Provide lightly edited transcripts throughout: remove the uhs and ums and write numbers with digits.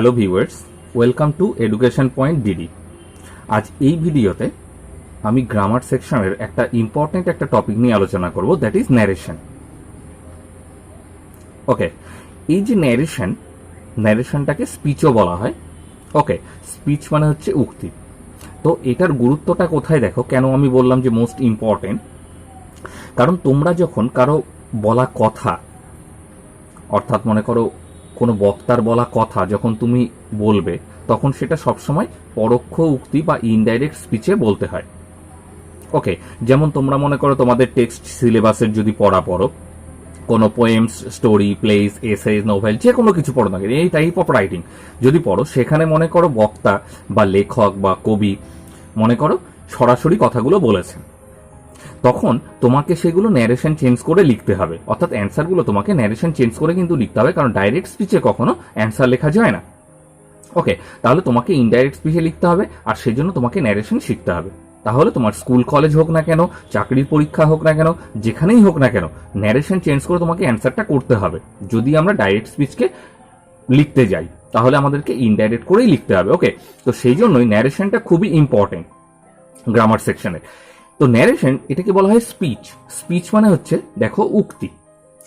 Hello viewers, welcome to education point DD. আজ এই ভিডিওতে আমি গ্রামার সেকশনের একটা ইম্পর্টেন্ট একটা টপিক নিয়ে আলোচনা করব, দ্যাট ইজ ন্যারেশন। ওকে, এই যে ন্যারেশনটাকে স্পিচও বলা হয়। ওকে, স্পিচ মানে হচ্ছে উক্তি। তো এটার গুরুত্বটা কোথায় দেখো, কেন আমি বললাম যে মোস্ট ইম্পর্টেন্ট, কারণ তোমরা যখন কারো বলা কথা, অর্থাৎ মনে করো কোনো বক্তার বলা কথা যখন তুমি বলবে, তখন সেটা সবসময় পরোক্ষ উক্তি বা ইনডাইরেক্ট স্পিচে বলতে হয়। ওকে, যেমন তোমরা মনে করো তোমাদের টেক্সট সিলেবাসের যদি পড়ো, কোনো পোয়েমস, স্টোরি, প্লেস, এসে, নোভেল, যে কোনো কিছু পড়ো না কেন, এই টাইপ অফ রাইটিং যদি পড়ো, সেখানে মনে করো বক্তা বা লেখক বা কবি মনে করো সরাসরি কথাগুলো বলেছেন, তখন তোমাকে সেগুলো ন্যারেশন চেঞ্জ করে লিখতে হবে। অর্থাৎ অ্যান্সারগুলো তোমাকে ন্যারেশন চেঞ্জ করে কিন্তু লিখতে হবে, কারণ ডাইরেক্ট স্পিচে কখনো অ্যান্সার লেখা যায় না। ওকে, তাহলে তোমাকে ইনডাইরেক্ট স্পিচে লিখতে হবে, আর সেজন্য তোমাকে ন্যারেশন শিখতে হবে। তাহলে তোমার স্কুল কলেজ হোক না কেন, চাকরির পরীক্ষা হোক না কেন, যেখানেই হোক না কেন, ন্যারেশন চেঞ্জ করে তোমাকে অ্যান্সারটা করতে হবে। যদি আমরা ডাইরেক্ট স্পিচকে লিখতে যাই, তাহলে আমাদেরকে ইনডাইরেক্ট করেই লিখতে হবে। ওকে, তো সেই জন্যই ন্যারেশনটা খুবই ইম্পর্টেন্ট গ্রামার সেকশনে। তো ন্যারেশন, এটাকে বলা হয় স্পিচ। স্পিচ মানে হচ্ছে দেখো উক্তি।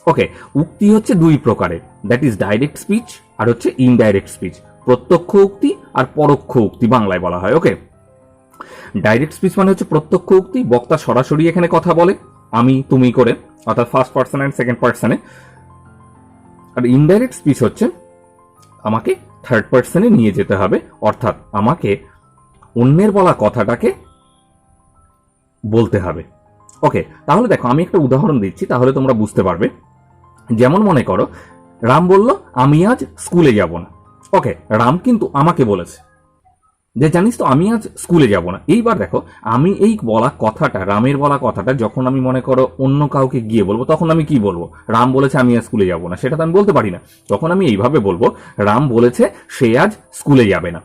ওকে, উক্তি হচ্ছে দুই প্রকারের, দ্যাট ইজ ডাইরেক্ট স্পিচ আর হচ্ছে ইনডাইরেক্ট স্পিচ। প্রত্যক্ষ উক্তি আর পরোক্ষ উক্তি বাংলায় বলা হয়। ওকে, ডাইরেক্ট স্পিচ মানে হচ্ছে প্রত্যক্ষ উক্তি, বক্তা সরাসরি এখানে কথা বলে আমি তুমি করে, অর্থাৎ ফার্স্ট পার্সন অ্যান্ড সেকেন্ড পার্সনে। আর ইনডাইরেক্ট স্পিচ হচ্ছে আমাকে থার্ড পার্সনে নিয়ে যেতে হবে, অর্থাৎ আমাকে অন্যের বলা কথাটাকে বলতে হবে। ওকে, তাহলে দেখো আমি একটা উদাহরণ দিচ্ছি, তাহলে তোমরা বুঝতে পারবে। যেমন মনে করো রাম বলল আমি আজ স্কুলে যাব না। ওকে, রাম কিন্তু আমাকে বলেছে যে জানিস তো আমি আজ স্কুলে যাব না। এইবার দেখো আমি এই বলা কথাটা, রামের বলা কথাটা যখন আমি মনে করো অন্য কাউকে গিয়ে বলবো, তখন আমি কি বলবো? রাম বলেছে আমি আজ স্কুলে যাব না, সেটা তো আমি বলতে পারি না। তখন আমি এইভাবে বলবো, রাম বলেছে সে আজ স্কুলে যাবে না।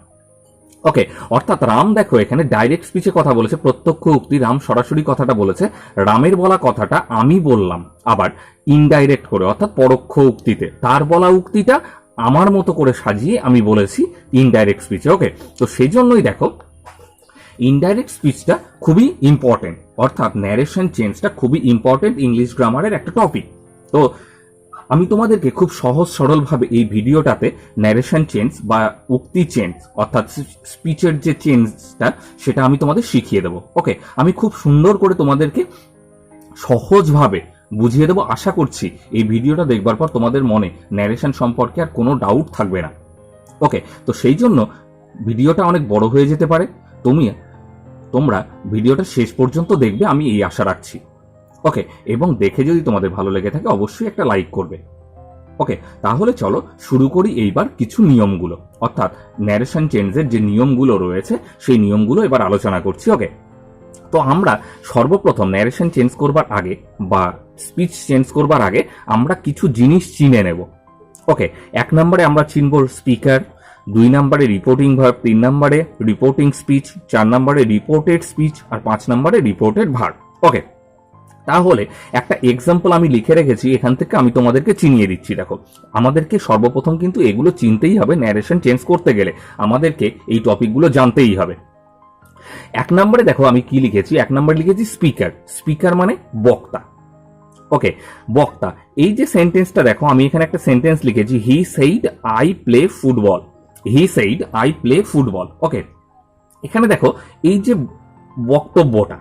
ওকে, অর্থাৎ রাম দেখো এখানে ডাইরেক্ট স্পিচে কথা বলেছে, প্রত্যক্ষ উক্তি, রাম সরাসরি কথাটা বলেছে। রামের বলা কথাটা আমি বললাম আবার ইনডাইরেক্ট করে, অর্থাৎ পরোক্ষ উক্তিতে, তার বলা উক্তিটা আমার মতো করে সাজিয়ে আমি বলেছি ইনডাইরেক্ট স্পিচে। ওকে, তো সেই জন্যই দেখো ইনডাইরেক্ট স্পিচটা খুবই ইম্পর্টেন্ট, অর্থাৎ ন্যারেশন চেঞ্জটা খুবই ইম্পর্টেন্ট ইংলিশ গ্রামারের একটা টপিক। তো আমি তোমাদেরকে খুব সহজ সরলভাবে এই ভিডিওটাতে ন্যারেশন চেঞ্জ বা উক্তি চেঞ্জ, অর্থাৎ স্পিচের যে চেঞ্জটা, সেটা আমি তোমাদের শিখিয়ে দেবো। ওকে, আমি খুব সুন্দর করে তোমাদেরকে সহজভাবে বুঝিয়ে দেবো। আশা করছি এই ভিডিওটা দেখবার পর তোমাদের মনে ন্যারেশন সম্পর্কে আর কোনো ডাউট থাকবে না। ওকে, তো সেই জন্য ভিডিওটা অনেক বড় হয়ে যেতে পারে, তোমরা ভিডিওটা শেষ পর্যন্ত দেখবে, আমি এই আশা রাখছি। ওকে, এবং দেখে যদি তোমাদের ভালো লেগে থাকে অবশ্যই একটা লাইক করবে। ওকে, তাহলে চলো শুরু করি এইবার কিছু নিয়মগুলো, অর্থাৎ ন্যারেশন চেঞ্জের যে নিয়মগুলো রয়েছে সেই নিয়মগুলো এবার আলোচনা করছি। ওকে, তো আমরা সর্বপ্রথম ন্যারেশন চেঞ্জ করবার আগে বা স্পিচ চেঞ্জ করবার আগে আমরা কিছু জিনিস চিনে নেব। ওকে, 1 নম্বরে আমরা চিনব স্পিকার, 2 নম্বরে রিপোর্টিং ভার্ব, 3 নম্বরে রিপোর্টিং স্পিচ, 4 নম্বরে রিপোর্টেড স্পিচ, আর 5 নম্বরে রিপোর্টেড ভার্ব। ওকে, তাহলে একটা এক্সাম্পল আমি লিখে রেখেছি, এখান থেকে আমি তোমাদেরকে চিনিয়ে দিচ্ছি। দেখো আমাদেরকে সর্বপ্রথম কিন্তু এগুলো চিনতেই হবে, ন্যারেশন চেঞ্জ করতে গেলে আমাদেরকে এই টপিকগুলো জানতেই হবে। 1 নম্বরে দেখো আমি কি লিখেছি, 1 নম্বরে লিখেছি স্পিকার। স্পিকার মানে বক্তা। ওকে, বক্তা, এই যে সেন্টেন্সটা দেখো, আমি এখানে একটা সেন্টেন্স লিখেছি, he said I play football. He said I play football. Okay, এখানে দেখো এই যে বক্তব্যটা,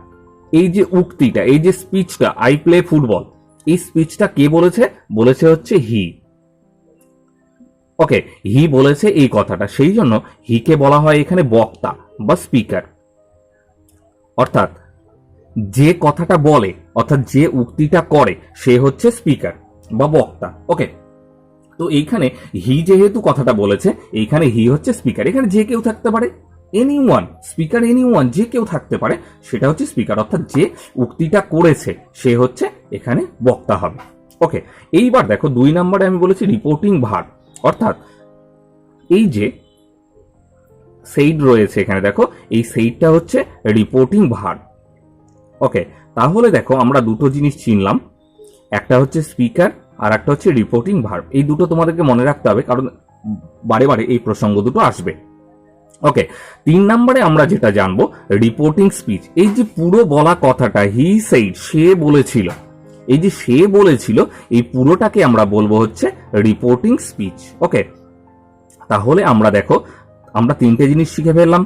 এই যে উক্তিটা, এই যে স্পিচটা, আই প্লে ফুটবল, এই স্পিচটা কে বলেছে? বলেছে হচ্ছে হি। ওকে, হি বলেছে এই কথাটা, সেই জন্য হিকে বলা হয় এখানে বক্তা বা স্পিকার। অর্থাৎ যে কথাটা বলে, অর্থাৎ যে উক্তিটা করে, সে হচ্ছে স্পিকার বা বক্তা। ওকে, তো এইখানে হি যেহেতু কথাটা বলেছে, এইখানে হি হচ্ছে স্পিকার। এখানে যে কেউ থাকতে পারে, এনিওয়ান, স্পিকার এনিওয়ান, যে কেউ থাকতে পারে, সেটা হচ্ছে স্পিকার। অর্থাৎ যে উক্তিটা করেছে সে হচ্ছে এখানে বক্তা হবে। ওকে, এইবার দেখো 2 নম্বরে আমি বলেছি রিপোর্টিং ভার্ব, অর্থাৎ এই যে সেইড রয়েছে এখানে, দেখো এই সেইডটা হচ্ছে রিপোর্টিং ভার্ব। ওকে, তাহলে দেখো আমরা দুটো জিনিস চিনলাম, একটা হচ্ছে স্পিকার আর একটা হচ্ছে রিপোর্টিং ভার্ব। এই দুটো তোমাদেরকে মনে রাখতে হবে, কারণ বারে বারে এই প্রসঙ্গ দুটো আসবে। ওকে, 3 নম্বরে আমরা যেটা জানবো রিপোর্টিং স্পিচ। এই যে পুরো বলা কথাটা হি সেইড, সে বলেছিল, এই যে সে বলেছিল, এই পুরোটাকে আমরা বলবো হচ্ছে রিপোর্টিং স্পিচ। ওকে, তাহলে আমরা দেখো আমরা 3টে জিনিস শিখে ফেললাম,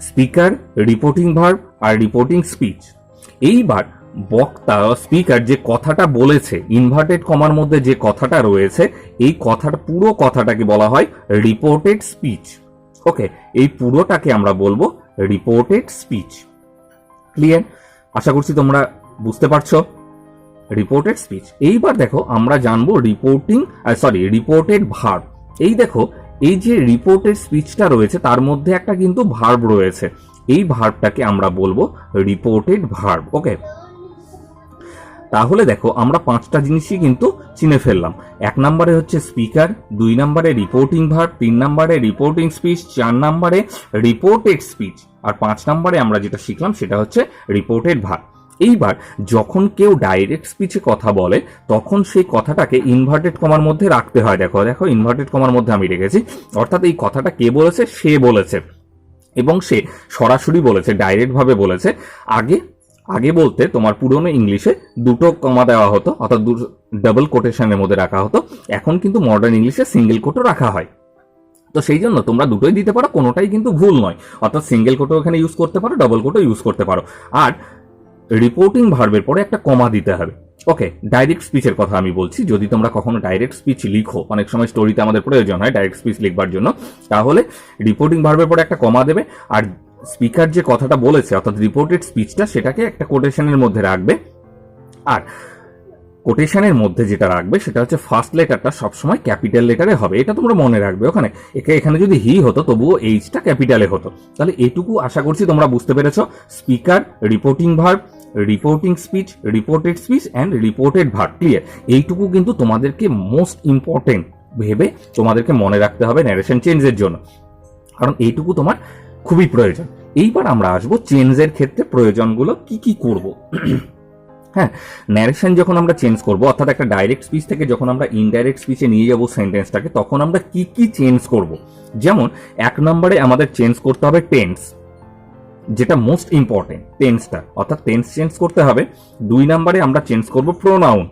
স্পিকার, রিপোর্টিং ভার্ব আর রিপোর্টিং স্পিচ। এইবার বক্তা স্পিকার যে কথাটা বলেছে, ইনভার্টেড কমার মধ্যে যে কথাটা রয়েছে, এই কথাটা পুরো কথাটাকে বলা হয় রিপোর্টেড স্পিচ। ওকে, এই পুরোটাকে আমরা বলবো রিপোর্টেড স্পিচ। ক্লিয়ার? আশা করছি তোমরা বুঝতে পারছো রিপোর্টেড স্পিচ। এইবার দেখো আমরা জানবো রিপোর্টেড ভার্ব। এই দেখো এই যে রিপোর্টেড স্পিচটা রয়েছে তার মধ্যে একটা কিন্তু ভার্ব রয়েছে, এই ভার্বটাকে আমরা বলবো রিপোর্টেড ভার্ব। ওকে, তাহলে দেখো আমরা 5টা জিনিসই কিন্তু চিনে ফেললাম। 1 নম্বরে হচ্ছে স্পিকার, 2 নম্বরে রিপোর্টিং ভার্ব, 3 নম্বরে রিপোর্টিং স্পিচ, 4 নম্বরে রিপোর্টেড স্পিচ, আর 5 নম্বরে আমরা যেটা শিখলাম সেটা হচ্ছে রিপোর্টেড ভার্ব। এইবার যখন কেউ ডাইরেক্ট স্পিচে কথা বলে তখন সেই কথাটাকে ইনভার্টেড কমার মধ্যে রাখতে হয়। দেখো দেখো ইনভার্টেড কমার মধ্যে আমি রেখেছি, অর্থাৎ এই কথাটা কে বলেছে, সে বলেছে, এবং সে সরাসরি বলেছে, ডাইরেক্ট ভাবে বলেছে। আগে বলতে তোমার পুরনো ইংলিশে 2টো কমা দেওয়া হতো, অর্থাৎ ডাবল কোটেশনের মধ্যে রাখা হতো। এখন কিন্তু মডার্ন ইংলিশে সিঙ্গেল কোটও রাখা হয়। তো সেই জন্য তোমরা দুটোই দিতে পারো, কোনোটাই কিন্তু ভুল নয়, অর্থাৎ সিঙ্গেল কোটও এখানে ইউজ করতে পারো, ডাবল কোটও ইউজ করতে পারো। আর রিপোর্টিং ভার্বের পরে একটা কমা দিতে হবে। ওকে, ডাইরেক্ট স্পিচের কথা আমি বলছি। যদি তোমরা কখনো ডাইরেক্ট স্পিচ লিখো, অনেক সময় স্টোরিতে আমাদের প্রয়োজন হয় ডাইরেক্ট স্পিচ লিখবার জন্য, তাহলে রিপোর্টিং ভার্বের পরে একটা কমা দেবে, আর স্পিকার যে কথাটা বলেছে অর্থাৎ রিপোর্টেড স্পিচটা সেটাকে একটা কোটেশনের মধ্যে রাখবে। আর কোটেশনের মধ্যে যেটা রাখবে সেটা হচ্ছে ফার্স্ট লেটারটা সবসময় ক্যাপিটাল লেটারে হবে, এটা তোমরা মনে রাখবে। এখানে যদি হি হতো তবুও এইচটা ক্যাপিটালে হতো। তাহলে এটুকু আশা করছি তোমরা বুঝতে পেরেছো। Speaker, reporting verb, reporting speech, reported speech and reported verb. Clear? এইটুকু কিন্তু তোমাদেরকে মোস্ট ইম্পর্টেন্ট ভেবে তোমাদেরকে মনে রাখতে হবে ন্যারেশন চেঞ্জের জন্য, কারণ এইটুকু তোমার খুবই প্রয়োজন। এইবার আমরা আসবো চেঞ্জের ক্ষেত্রে প্রয়োজনগুলো কি কি করব। হ্যাঁ, ন্যারেশন যখন আমরা চেঞ্জ করব, অর্থাৎ একটা ডাইরেক্ট স্পিচ থেকে যখন আমরা ইনডাইরেক্ট স্পিচে নিয়ে যাব সেন্টেন্সটাকে, তখন আমরা কি কি চেঞ্জ করব। যেমন 1 নম্বরে আমাদের চেঞ্জ করতে হবে টেন্স, যেটা মোস্ট ইম্পর্টেন্ট, টেন্সটা, অর্থাৎ টেন্স চেঞ্জ করতে হবে। 2 নম্বরে আমরা চেঞ্জ করব প্রোনাউন।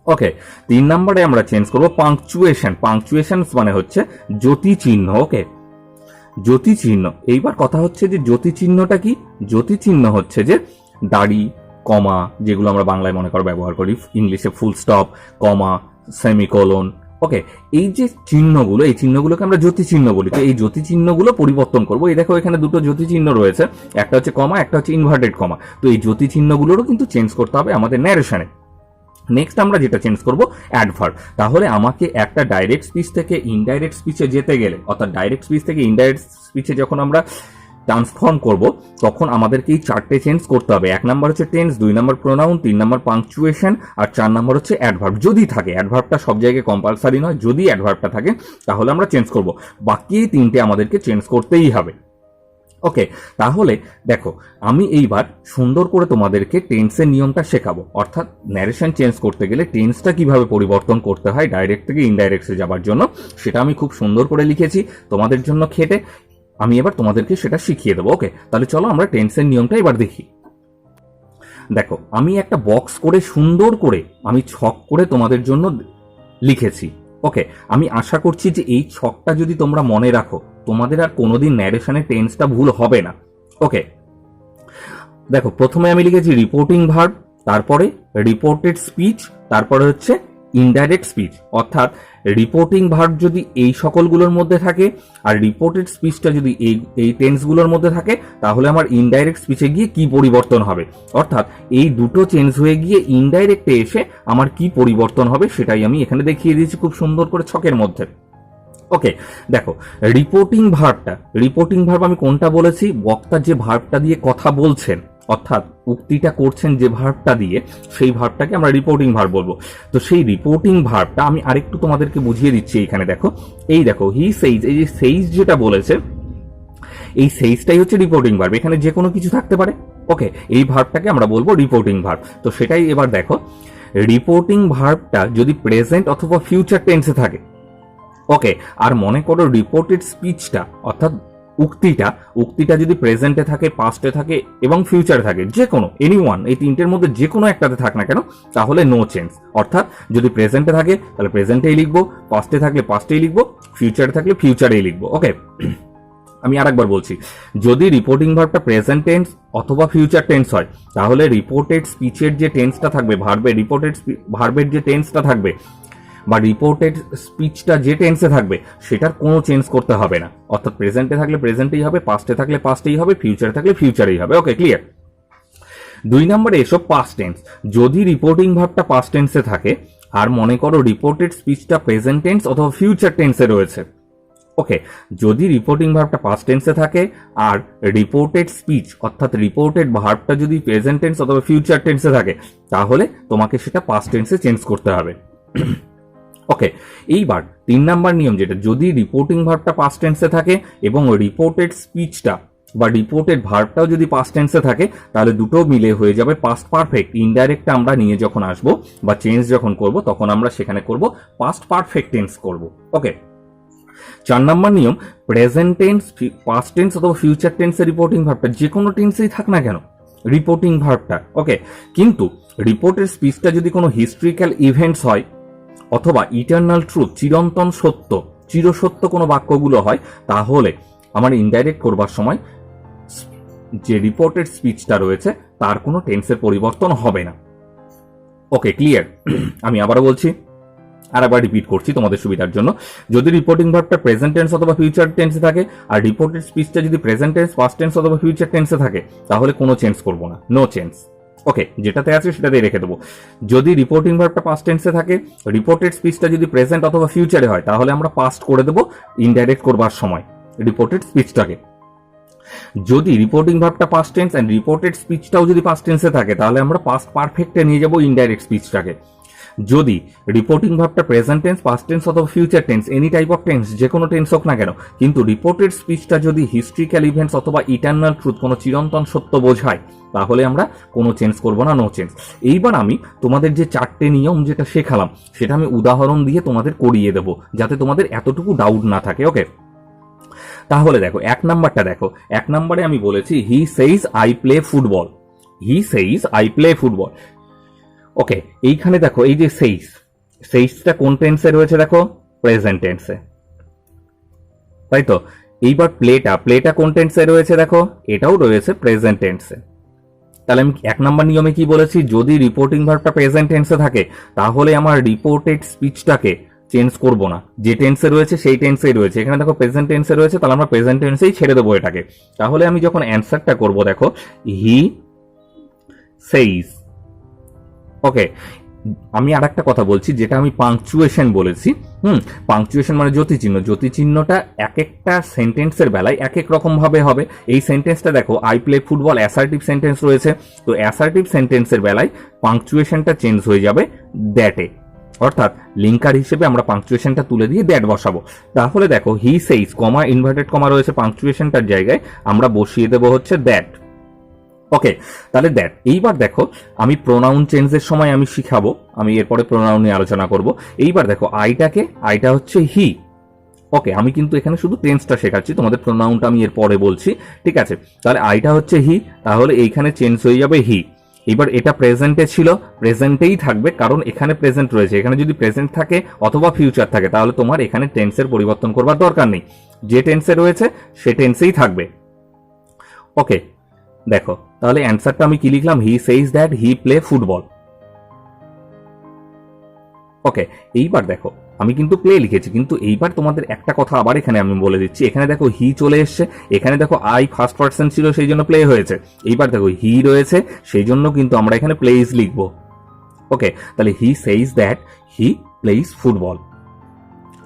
ওকে, 3 নম্বরে আমরা চেঞ্জ করব পাংচুয়েশন। পাংচুয়েশন মানে হচ্ছে জ্যোতি চিহ্ন। ওকে, জ্যোতি চিহ্ন। এইবার কথা হচ্ছে যে জ্যোতি চিহ্নটা কি? জ্যোতি চিহ্ন হচ্ছে যে দাড়ি, কমা, যেগুলো আমরা বাংলায় মনে করো ব্যবহার করি, ইংলিশে ফুল স্টপ, কমা, সেমিকোলন। ওকে, এই যে চিহ্নগুলো, এই চিহ্নগুলোকে আমরা জ্যোতি চিহ্ন বলি। তো এই জ্যোতি চিহ্নগুলো পরিবর্তন করবো। এই দেখো এখানে 2টো জ্যোতি চিহ্ন রয়েছে, একটা হচ্ছে কমা, একটা হচ্ছে ইনভার্টেড কমা। তো এই জ্যোতি চিহ্নগুলোরও কিন্তু চেঞ্জ করতে হবে আমাদের ন্যারেশনে। নেক্সট আমরা যেটা চেঞ্জ করব অ্যাডভার্ব। তাহলে আমাকে একটা ডাইরেক্ট স্পিচ থেকে ইনডাইরেক্ট স্পিচে যেতে গেলে, অর্থাৎ ডাইরেক্ট স্পিচ থেকে ইনডাইরেক্ট স্পিচে যখন আমরা ট্রান্সফর্ম করব, তখন আমাদেরকে এই 4টে চেঞ্জ করতে হবে। 1 নম্বর হচ্ছে টেন্স, 2 নম্বর প্রোনাউন, 3 নম্বর পাংচুয়েশন, আর 4 নম্বর হচ্ছে অ্যাডভার্ব। যদি থাকে, অ্যাডভার্বটা সব জায়গায় কম্পালসারি নয়, যদি অ্যাডভার্বটা থাকে তাহলে আমরা চেঞ্জ করব। বাকি 3টে আমাদেরকে চেঞ্জ করতেই হবে। ওকে, তাহলে দেখো আমি এইবার সুন্দর করে তোমাদেরকে টেন্সের নিয়মটা শেখাবো, অর্থাৎ ন্যারেশন চেঞ্জ করতে গেলে টেন্সটা কিভাবে পরিবর্তন করতে হয় ডাইরেক্ট থেকে ইনডাইরেক্টে যাবার জন্য, সেটা আমি খুব সুন্দর করে লিখেছি তোমাদের জন্য খেটে। আমি এবার তোমাদেরকে সেটা শিখিয়ে দেবো। ওকে, তাহলে চলো আমরা টেন্সের নিয়মটা এবার দেখি। দেখো আমি একটা বক্স করে সুন্দর করে আমি ছক করে তোমাদের জন্য লিখেছি। ওকে, আমি আশা করছি যে এই ছকটা যদি তোমরা মনে রাখো, তোমাদের আর কোনোদিন ন্যারেশনের টেন্সটা ভুল হবে না। ওকে, দেখো প্রথমে আমি লিখেছি রিপোর্টিং ভার্ব, তারপরে রিপোর্টেড স্পিচ, তারপরে হচ্ছে ইনডাইরেক্ট স্পিচ। অর্থাৎ রিপোর্টিং ভার্ব যদি এই সকলগুলোর মধ্যে থাকে আর রিপোর্টেড স্পিচটা যদি এই টেন্সগুলোর মধ্যে থাকে, তাহলে আমার ইনডাইরেক্ট স্পিচে গিয়ে কি পরিবর্তন হবে, অর্থাৎ এই দুটো চেঞ্জ হয়ে গিয়ে ইনডাইরেক্টে এসে আমার কি পরিবর্তন হবে সেটাই আমি এখানে দেখিয়ে দিয়েছি খুব সুন্দর করে ছকের মধ্যে। ওকে, দেখো রিপোর্টিং ভার্ব আমি কোনটা বলেছি? বক্তা যে ভার্বটা দিয়ে কথা বলছেন, অর্থাৎ উক্তিটা করছেন যে ভার্বটা দিয়ে, সেই ভার্বটাকে আমরা রিপোর্টিং ভার্ব বলবো। তো সেই রিপোর্টিং ভার্বটা আমি আরেকটু তোমাদেরকে বুঝিয়ে দিচ্ছি। এখানে দেখো, এই দেখো হি সেইজ, এই যে সেইজ যেটা বলেছে, এই সেইজটাই হচ্ছে রিপোর্টিং ভার্ব। এখানে যে কোনো কিছু থাকতে পারে। ওকে, এই ভার্বটাকে আমরা বলবো রিপোর্টিং ভার্ব। তো সেটাই এবার দেখো, রিপোর্টিং ভার্বটা যদি প্রেজেন্ট অথবা ফিউচার টেন্সে থাকে, ওকে, আর মনে করো রিপোর্টেড স্পিচটা অর্থাৎ উক্তিটা যদি প্রেজেন্টে থাকে, পাস্টে থাকে এবং ফিউচারে থাকে, যে কোনো এনি ওয়ান, এই তিনটের মধ্যে যে কোনো একটাতে থাক না কেন, তাহলে নো চেঞ্জ। অর্থাৎ যদি প্রেজেন্টে থাকে তাহলে প্রেজেন্টেই লিখবো, পাস্টে থাকলে পাস্টেই লিখবো, ফিউচারে থাকলে ফিউচারেই লিখবো। ওকে, আমি আরেকবার বলছি, যদি রিপোর্টিং ভার্বটা প্রেজেন্ট টেন্স অথবা ফিউচার টেন্স হয়, তাহলে রিপোর্টেড স্পিচের যে টেন্সটা থাকবে, ভার্বের যে টেন্সটা থাকবে বা রিপোর্টেড স্পিচটা যে টেন্সে থাকবে সেটার কোনো চেঞ্জ করতে হবে না। অর্থাৎ প্রেজেন্টে থাকলে প্রেজেন্টেই হবে, পাস্টে থাকলে পাস্টেই হবে, ফিউচারে থাকলে ফিউচারেই হবে। ওকে, ক্লিয়ার। 2 নম্বরে এসব পাস্ট টেন্স। যদি রিপোর্টিং ভার্বটা পাস্ট টেন্সে থাকে আর মনে করো রিপোর্টেড স্পিচটা প্রেজেন্ট টেন্স অথবা ফিউচার টেন্সে রয়েছে, ওকে, যদি রিপোর্টিং ভার্বটা পাস্ট টেন্সে থাকে আর রিপোর্টেড স্পিচ অর্থাৎ রিপোর্টেড ভার্বটা যদি প্রেজেন্ট টেন্স অথবা ফিউচার টেন্সে থাকে, তাহলে তোমাকে সেটা পাস্ট টেন্সে চেঞ্জ করতে হবে। ওকে, এইবার 3 নাম্বার নিয়ম যেটা, যদি রিপোর্টিং ভার্বটা পাস্ট টেন্সে থাকে এবং রিপোর্টেড স্পিচটা বা রিপোর্টেড ভার্বটাও যদি পাস্ট টেন্সে থাকে, তাহলে দুটো মিলে হয়ে যাবে পাস্ট পারফেক্ট। ইনডাইরেক্টটা আমরা নিয়ে যখন আসবো বা চেঞ্জ যখন করব, তখন আমরা সেখানে করব পাস্ট পারফেক্ট টেন্স করব। ওকে, 4 নাম্বার নিয়ম, প্রেজেন্ট টেন্স, পাস্ট টেন্স অথবা ফিউচার টেন্সের রিপোর্টিং ভার্বটা যে কোনো টেন্সেই থাক না কেন, রিপোর্টিং ভার্বটা, ওকে, কিন্তু রিপোর্টের স্পিচটা যদি কোনো হিস্ট্রিক্যাল ইভেন্টস হয় অথবা ইটারনাল ট্রুথ, চিরন্তন সত্য, চিরসত্য কোনো বাক্যগুলো হয়, তাহলে আমার ইনডাইরেক্ট করবার সময় যে রিপোর্টেড স্পিচটা রয়েছে তার কোনো টেন্সের পরিবর্তন হবে না। ওকে, ক্লিয়ার। আমি আবারও বলছি, আর একবার রিপিট করছি তোমাদের সুবিধার জন্য, যদি রিপোর্টিং ভার্বটা প্রেজেন্ট টেন্স অথবা ফিউচার টেন্সে থাকে আর রিপোর্টেড স্পিচটা যদি প্রেজেন্ট টেন্স, পাস্ট টেন্স অথবা ফিউচার টেন্সে থাকে, তাহলে কোনো চেঞ্জ করব না, নো চেঞ্জ। ওকে, যেটাতে আছে সেটাতেই রেখে দেবো। যদি রিপোর্টিং ভার্বটা পাস্ট টেন্সে থাকে, রিপোর্টেড স্পিচটা যদি প্রেজেন্ট অথবা ফিউচারে হয়, তাহলে আমরা পাস্ট করে দেবো ইনডাইরেক্ট করবার সময় রিপোর্টেড স্পিচটাকে। যদি রিপোর্টিং ভার্বটা পাস্ট টেন্স এন্ড রিপোর্টেড স্পিচটাও যদি পাস্ট টেন্সে থাকে, তাহলে আমরা পাস্ট পারফেক্টে নিয়ে যাবো ইনডাইরেক্ট স্পিচটাকে। যদি রিপোর্টিং ভার্বটা প্রেজেন্ট টেন্স, পাস্ট টেন্স অথবা future tense, any type of tense, যে কোনো টেন্স হোক না কেন, কিন্তু রিপোর্টেড স্পিচটা যদি হিস্ট্রিক্যাল ইভেন্টস অথবা ইটারনাল ট্রুথ, কোনো চিরন্তন সত্য বোঝায়, তাহলে আমরা কোনো চেঞ্জ করব না, নো চেঞ্জ। এইবার আমি তোমাদের যে 4টে নিয়ম যেটা শেখালাম, সেটা আমি উদাহরণ দিয়ে তোমাদের করিয়ে দেব, যাতে তোমাদের এতটুকু ডাউট না থাকে। ওকে, তাহলে দেখো 1 নাম্বারটা দেখো। 1 নাম্বারে আমি বলেছি he says I play football, he says I play football. Okay, এইখানে দেখো এই যে সেইজটা কোন টেন্সে রয়েছে, দেখো প্রেজেন্ট টেন্সে, তাই তো। এইবার প্লেটা কোন টেন্সে রয়েছে, দেখো এটাও রয়েছে প্রেজেন্ট টেন্সে। তাহলে আমি 1 নাম্বার নিয়মে কি বলেছি, যদি রিপোর্টিং ভার্বটা প্রেজেন্ট টেন্সে থাকে, তাহলে আমার রিপোর্টেড স্পিচটাকে চেঞ্জ করব না, যে টেন্সে রয়েছে সেই টেন্সেই রয়েছে। এখানে দেখো প্রেজেন্ট টেন্সে রয়েছে, তাহলে আমরা প্রেজেন্ট টেন্সেই ছেড়ে দেবো এটাকে। তাহলে আমি যখন অ্যান্সারটা করব, দেখো হি সেইজ। ওকে, আমি আর একটা কথা বলছি, যেটা আমি পাংচুয়েশন বলেছি। পাংচুয়েশন মানে জ্যোতিচিহ্নটা এক একটা সেন্টেন্সের বেলায় এক এক রকম ভাবে হবে। এই সেন্টেন্সটা দেখো I play football, assertive sentence রয়েছে, তো অ্যাসার্টিভ সেন্টেন্সের বেলায় পাংচুয়েশনটা চেঞ্জ হয়ে যাবে দ্যাটে, অর্থাৎ লিঙ্কার হিসেবে আমরা পাংচুয়েশনটা তুলে দিয়ে দ্যাট বসাবো। তাহলে দেখো হি সেইজ, কমা ইনভার্টেড কমা রয়েছে পাংচুয়েশনটার জায়গায়, আমরা বসিয়ে দেবো হচ্ছে দ্যাট। ওকে, তাহলে দ্যাট। এইবার দেখো আমি প্রোনাউন চেঞ্জের সময় আমি শিখাবো, আমি এরপরে প্রোনাউন নিয়ে আলোচনা করব। এইবার দেখো আইটা হচ্ছে হি। ওকে, আমি কিন্তু এখানে শুধু টেন্সটা শেখাচ্ছি, তোমাদের প্রোনাউনটা আমি এরপরে বলছি, ঠিক আছে। তাহলে আইটা হচ্ছে হি, তাহলে এইখানে চেঞ্জ হয়ে যাবে হি। এবার এটা প্রেজেন্টে ছিল, প্রেজেন্টেই থাকবে, কারণ এখানে প্রেজেন্ট রয়েছে। এখানে যদি প্রেজেন্ট থাকে অথবা ফিউচার থাকে, তাহলে তোমার এখানে টেন্সের পরিবর্তন করবার দরকার নেই, যে টেন্সে রয়েছে সে টেন্সেই থাকবে। ওকে, দেখো তাহলে অ্যান্সারটা আমি কি লিখলাম, he says that he play football. Okay, এইবার দেখো আমি কিন্তু প্লে লিখেছি, কিন্তু এইবার তোমাদের একটা কথা আবার এখানে আমি বলে দিচ্ছি। এখানে দেখো হি চলে এসছে, এখানে দেখো আই ফার্স্ট পারসন ছিল, সেই জন্য প্লে হয়েছে। এইবার দেখো হি রয়েছে, সেই জন্য কিন্তু আমরা এখানে প্লেইজ লিখবো। ওকে, তাহলে he says that he plays football.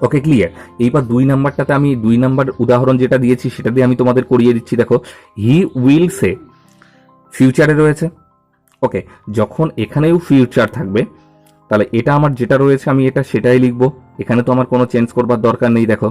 Okay, clear. এইবার 2 নাম্বারটাতে আমি 2 নাম্বার উদাহরণ যেটা দিয়েছি সেটা দিয়ে আমি তোমাদের করিয়ে দিচ্ছি। দেখো হি উইল সে, ফিউচারে রয়েছে। ওকে, যখন এখানেও ফিউচার থাকবে, তাহলে এটা আমার যেটা রয়েছে আমি এটা সেটাই লিখবো, এখানে তো আমার কোনো চেঞ্জ করবার দরকার নেই। দেখো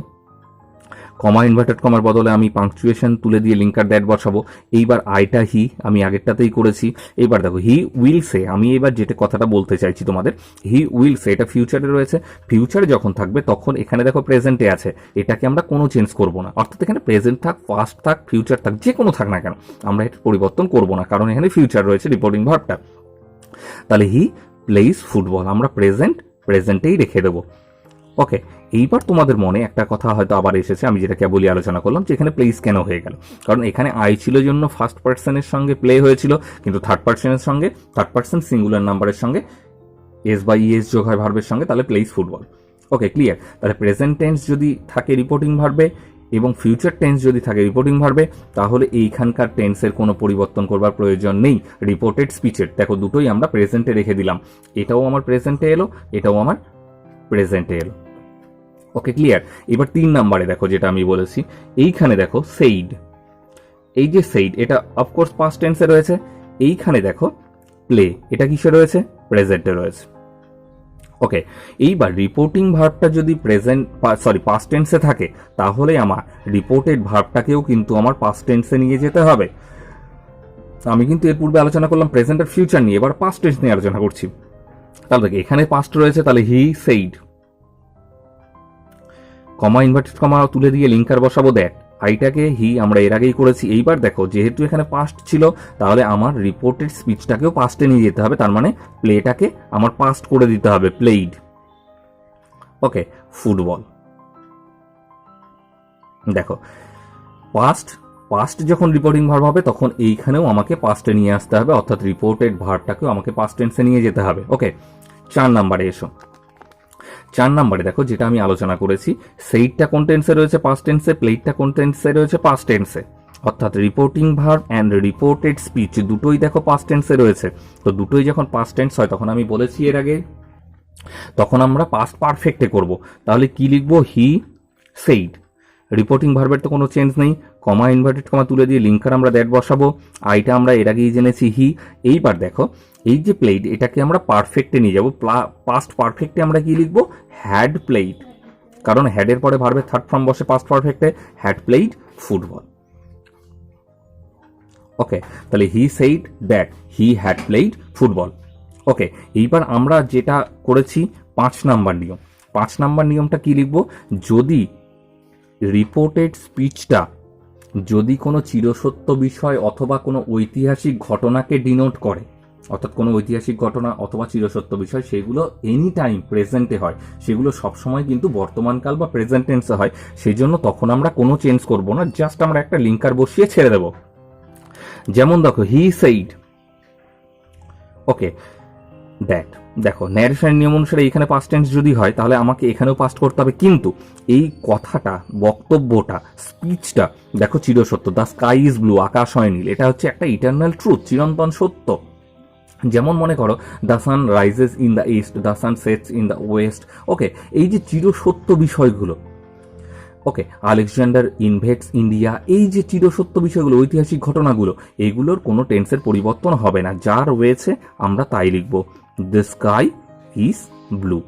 কমা ইনভার্টেড কমার বদলে আমি পাংচুয়েশন তুলে দিয়ে লিঙ্কার দ্যাট বসাবো। এইবার আইটা হি আমি আগেরটাতেই করেছি। এইবার দেখো হি উইল সে, আমি এবার যেটা কথাটা বলতে চাইছি তোমাদের, হি উইল সে এটা ফিউচারে রয়েছে। ফিউচারে যখন থাকবে তখন এখানে দেখো প্রেজেন্টে আছে, এটাকে আমরা কোনো চেঞ্জ করবো না, অর্থাৎ এখানে প্রেজেন্ট থাক, পাস্ট থাক, ফিউচার থাক, যে কোনো থাক না কেন আমরা এটা পরিবর্তন করবো না, কারণ এখানে ফিউচার রয়েছে রিপোর্টিং ভার্বটা। তাহলে হি প্লেইজ ফুটবল আমরা প্রেজেন্টেই রেখে দেবো। ওকে, এইবার তোমাদের মনে একটা কথা হয়তো আবার এসেছে, আমি যেটা কেবলই আলোচনা করলাম যে এখানে প্লেস কেন হয়ে গেল, কারণ এখানে আই ছিল জন্য ফার্স্ট পার্সনের সঙ্গে প্লে হয়েছিল, কিন্তু থার্ড পার্সন সিঙ্গুলার নাম্বারের সঙ্গে এস বা ইএস যোগ হয় ভার্বের সঙ্গে, তাহলে প্লেস ফুটবল। Okay, clear. তাহলে প্রেজেন্ট টেন্স যদি থাকে রিপোর্টিং ভার্বে এবং ফিউচার টেন্স যদি থাকে রিপোর্টিং ভার্বে, তাহলে এইখানকার টেন্সের কোনো পরিবর্তন করবার প্রয়োজন নেই। রিপোর্টেড স্পিচের দেখো দুটোই আমরা প্রেজেন্টে রেখে দিলাম, এটাও আমার প্রেজেন্টে এলো, এটাও আমার প্রেজেন্টে এলো। ওকে, ক্লিয়ার। এবার 3 নম্বরে দেখো যেটা আমি বলেছি, এইখানে দেখো সেইড, এই যে সেইড এটা অফকোর্স পাস্ট টেন্সে রয়েছে। এইখানে দেখো প্লে, এটা কিসে রয়েছে? প্রেজেন্টে রয়েছে। ওকে, এইবার রিপোর্টিং ভার্বটা যদি পাস্ট টেন্সে থাকে, তাহলে আমার রিপোর্টেড ভার্বটাকেও কিন্তু আমার পাস্ট টেন্সে নিয়ে যেতে হবে। আমি কিন্তু এর পূর্বে আলোচনা করলাম প্রেজেন্ট আর ফিউচার নিয়ে, এবার পাস্ট টেন্স নিয়ে আলোচনা করছি। তাহলে দেখি এখানে পাস্ট রয়েছে, তাহলে হি সেইড, কমা ইনভার্টেড কমা তুলে দিয়ে লিঙ্কার বসাবো দ্যাট, আইটাকে হি আমরা এর আগেই করেছি। এইবার দেখো যেহেতু এখানে পাস্ট ছিল, তাহলে আমার রিপোর্টেড স্পিচটাকেও পাস্টে নিয়ে যেতে হবে, তার মানে প্লেটাকে আমার পাস্ট করে দিতে হবে, প্লেইড। ওকে, ফুটবল। দেখো পাস্ট যখন রিপোর্টিং ভার্ব হবে তখন এইখানেও আমাকে পাস্টে নিয়ে আসতে হবে, অর্থাৎ রিপোর্টেড ভার্বটাকেও আমাকে পাস্ট টেন্সে নিয়ে যেতে হবে। ওকে, 4 নম্বরে এসো। 4 নম্বরে দেখো যেটা আমি আলোচনা করেছি, সেইটটা কোন টেন্সে রয়েছে? পাস্ট টেন্সে। প্লেটটা কোন টেন্সে রয়েছে? পাস্ট টেন্সে। অর্থাৎ reporting verb and reported speech দুটোই দেখো পাস্ট টেন্সে রয়েছে। তো দুটোই যখন পাস্ট টেন্স হয়, তখন আমি বলেছি এর আগে, তখন আমরা পাস্ট পারফেক্টে করব। তাহলে কি লিখবো? He said. রিপোর্টিং ভার্বের তো কোনো চেঞ্জ নেই, কমা ইনভার্টেড কমা তুলে দিয়ে লিঙ্কার আমরা দ্যাট বসাবো, আইটা আমরা এর আগেই জেনেছি হি। এইবার দেখো এই যে প্লেড, এটাকে আমরা পারফেক্টে নিয়ে যাব। পাস্ট পারফেক্টে আমরা কি লিখবো? হ্যাড প্লেড, কারণ হ্যাডের পরে ভার্বের থার্ড ফর্ম বসে পাস্ট পারফেক্টে, হ্যাড প্লেড ফুটবল। ওকে, তাহলে he said that he had played football. Okay, এইবার আমরা যেটা করেছি 5 নাম্বার নিয়ম, 5 নাম্বার নিয়মটা কি লিখবো? যদি রিপোর্টেড স্পিচটা যদি কোনো চিরসত্য বিষয় অথবা কোনো ঐতিহাসিক ঘটনাকে ডিনোট করে, অর্থাৎ কোনো ঐতিহাসিক ঘটনা অথবা চিরসত্য বিষয়, সেগুলো এনি টাইম প্রেজেন্টে হয়, সেগুলো সবসময় কিন্তু বর্তমানকাল বা প্রেজেন্ট টেন্সে হয়, সেই জন্য তখন আমরা কোনো চেঞ্জ করব না, জাস্ট আমরা একটা লিঙ্কার বসিয়ে ছেড়ে দেব। যেমন দেখো হি সেইড। Okay, that. দেখো ন্যারেশনের নিয়ম অনুসারে এখানে পাস্ট টেন্স যদি হয়, তাহলে আমাকে এখানেও পাস্ট করতে হবে, কিন্তু এই কথাটা, বক্তব্যটা, স্পিচটা দেখো চিরসত্য। দ্য স্কাই ইজ ব্লু, আকাশ হয় নীল, এটা হচ্ছে একটা ইটারনাল ট্রুথ, চিরন্তন সত্য। যেমন মনে করো the sun rises in the east, the sun sets in the west. Okay, এই যে চিরসত্য বিষয়গুলো, ওকে, আলেকজান্ডার ইনভেডস ইন্ডিয়া, এই যে চিরসত্য বিষয়গুলো, ঐতিহাসিক ঘটনাগুলো, এগুলোর কোনো টেন্সের পরিবর্তন হবে না, যা রয়েছে আমরা তাই লিখব, দ্য স্কাই ইজ ব্লু।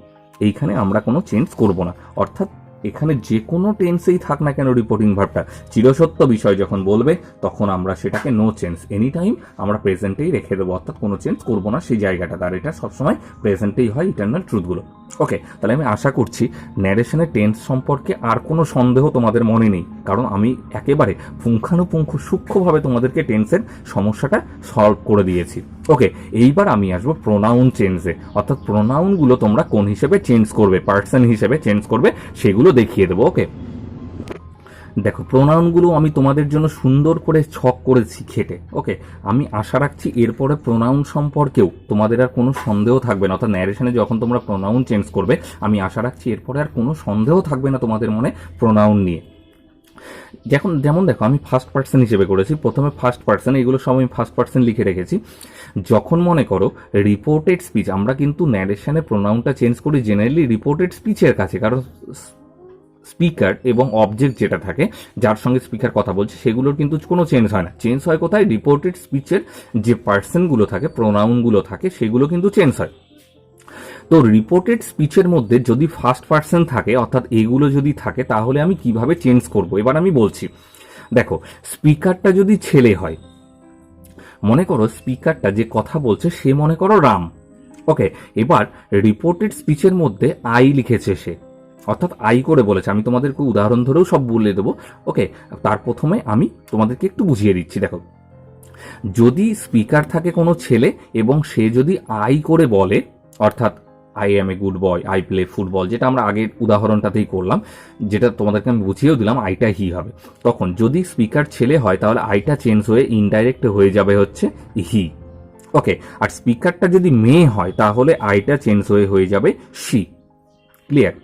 এইখানে আমরা কোনো চেঞ্জ করব না, অর্থাৎ এখানে যে কোনো টেন্সেই থাক না কেন রিপোর্টিং ভার্বটা, চিরসত্য বিষয় যখন বলবে তখন আমরা সেটাকে নো চেঞ্জ, এনি টাইম আমরা প্রেজেন্টেই রেখে দেবো, অর্থাৎ কোনো চেঞ্জ করবো না সেই জায়গাটা, তার এটা সবসময় প্রেজেন্টেই হয় ইটারনাল ট্রুথগুলো। ওকে, তাহলে আমি আশা করছি ন্যারেশনের টেন্স সম্পর্কে আর কোনো সন্দেহ তোমাদের মনে নেই, কারণ আমি একেবারে পুঙ্খানুপুঙ্খ সূক্ষ্মভাবে তোমাদেরকে টেন্সের সমস্যাটা সলভ করে দিয়েছি। ওকে, এইবার আমি আসবো প্রোনাউন চেঞ্জে, অর্থাৎ প্রোনাউনগুলো তোমরা কোন হিসেবে চেঞ্জ করবে, পার্সন হিসেবে চেঞ্জ করবে, সেগুলো দেখিয়ে দেবো। ওকে, দেখো প্রোনাউনগুলো আমি তোমাদের জন্য সুন্দর করে ছক করেছি খেটে। ওকে, আমি আশা রাখছি এরপরে প্রোনাউন সম্পর্কেও তোমাদের আর কোনো সন্দেহ থাকবে না, অর্থাৎ ন্যারেশনে যখন তোমরা প্রোনাউন চেঞ্জ করবে, আমি আশা রাখছি এরপরে আর কোনো সন্দেহ থাকবে না তোমাদের মনে প্রোনাউন নিয়ে। যেমন দেখো আমি ফার্স্ট পার্সন হিসেবে করেছি, প্রথমে ফার্স্ট পার্সন, এগুলো সব আমি ফার্স্ট পার্সন লিখে রেখেছি। যখন মনে করো রিপোর্টেড স্পিচ, আমরা কিন্তু ন্যারেশনে প্রোনাউনটা চেঞ্জ করি জেনারেলি রিপোর্টেড স্পিচের কাছে, কারণ স্পিকার এবং অবজেক্ট যেটা থাকে, যার সঙ্গে স্পিকার কথা বলছে, সেগুলোর কিন্তু কোনো চেঞ্জ হয় না। চেঞ্জ হয় কোথায়? রিপোর্টেড স্পিচের যে পার্সনগুলো থাকে, প্রোনাউনগুলো থাকে, সেগুলো কিন্তু চেঞ্জ হয়। তো রিপোর্টেড স্পিচের মধ্যে যদি ফার্স্ট পার্সন থাকে, অর্থাৎ এগুলো যদি থাকে, তাহলে আমি কিভাবে চেঞ্জ করব এবার আমি বলছি। দেখো, স্পিকারটা যদি ছেলে হয়, মনে করো স্পিকারটা যে কথা বলছে সে মনে করো রাম। ওকে, এবার রিপোর্টেড স্পিচের মধ্যে আই লিখেছে সে, অর্থাৎ আই করে বলেছে। আমি তোমাদেরকে উদাহরণ ধরেও সব বলে দেবো। ওকে, তার প্রথমে আমি তোমাদেরকে একটু বুঝিয়ে দিচ্ছি। দেখো, যদি স্পিকার থাকে কোনো ছেলে এবং সে যদি আই করে বলে, অর্থাৎ I M a good boy, I play football, যেটা আমরা আগের উদাহরণটাতেই করলাম, যেটা তোমাদেরকে আমি বুঝিয়েও দিলাম, আইটা হি হবে। তখন যদি স্পিকার ছেলে হয় তাহলে আইটা চেঞ্জ হয়ে ইনডাইরেক্ট হয়ে যাবে হচ্ছে হি। ওকে, আর স্পিকারটা যদি মেয়ে হয় তাহলে আইটা চেঞ্জ হয়ে যাবে শি। ক্লিয়ার?